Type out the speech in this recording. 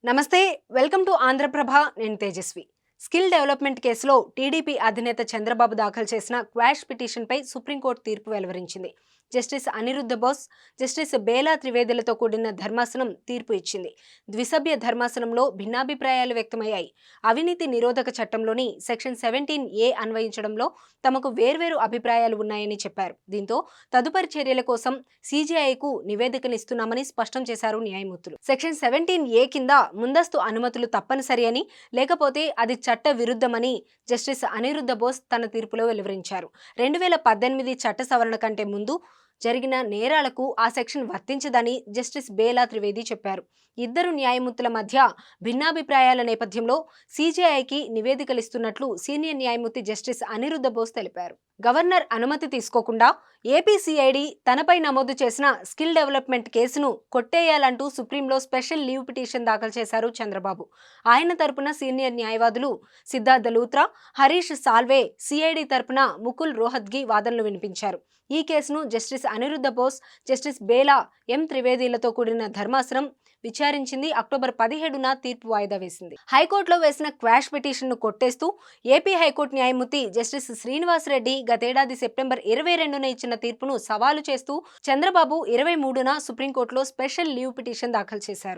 నమస్తే, welcome to Andhra Prabha. నేను Tejaswi. Skill development కేసులో టీడీపీ అధినేత చంద్రబాబు దాఖలు చేసిన క్వాష్ పిటిషన్పై సుప్రీంకోర్టు తీర్పు వెలువరించింది. జస్టిస్ అనిరుద్ధ బోస్, జస్టిస్ బేలా త్రివేదులతో కూడిన ధర్మాసనం తీర్పు ఇచ్చింది. ద్విసభ్య ధర్మాసనంలో భిన్నాభిప్రాయాలు వ్యక్తమయ్యాయి. అవినీతి నిరోధక చట్టంలోని సెక్షన్ 17A అన్వయించడంలో తమకు వేర్వేరు అభిప్రాయాలు ఉన్నాయని చెప్పారు. దీంతో తదుపరి చర్యల కోసం సీజీఐకు నివేదికనిస్తున్నామని స్పష్టం చేశారు న్యాయమూర్తులు. సెక్షన్ 17A కింద ముందస్తు అనుమతులు తప్పనిసరి అని, లేకపోతే అది చట్ట విరుద్ధమని జస్టిస్ అనిరుద్ధ బోస్ తన తీర్పులో వెలువరించారు. 2018 చట్ట సవరణ కంటే ముందు జరిగిన నేరాలకు ఆ సెక్షన్ వర్తించదని జస్టిస్ బేలా త్రివేది చెప్పారు. ఇద్దరు న్యాయమూర్తుల మధ్య భిన్నాభిప్రాయాల నేపథ్యంలో సీజీఐకి నివేదికలిస్తున్నట్లు సీనియర్ న్యాయమూర్తి జస్టిస్ అనిరుద్ధ బోస్ తెలిపారు. గవర్నర్ అనుమతి తీసుకోకుండా ఏపీసీఐడి తనపై నమోదు చేసిన స్కిల్ డెవలప్మెంట్ కేసును కొట్టేయాలంటూ సుప్రీంలో స్పెషల్ లీవ్ పిటిషన్ దాఖలు చేశారు చంద్రబాబు. ఆయన తరపున సీనియర్ న్యాయవాదులు సిద్ధార్థ లూత్రా, హరీష్ సాల్వే, సిఐడి తరపున ముకుల్ రోహత్గి వాదనలు వినిపించారు. ఈ కేసును జస్టిస్ అనిరుద్ధ బోస్, జస్టిస్ బేలా ఎం త్రివేదీలతో కూడిన ధర్మాసనం విచారించింది. అక్టోబర్ 17న తీర్పు వాయిదా వేసింది. హైకోర్టులో వేసిన క్వాష్ పిటిషన్ను కొట్టేస్తూ ఏపీ హైకోర్టు న్యాయమూర్తి జస్టిస్ శ్రీనివాస్ రెడ్డి గతేడాది సెప్టెంబర్ 22న ఇచ్చిన తీర్పును సవాలు చేస్తూ చంద్రబాబు 23న సుప్రీంకోర్టులో స్పెషల్ లీవ్ పిటిషన్ దాఖలు చేశారు.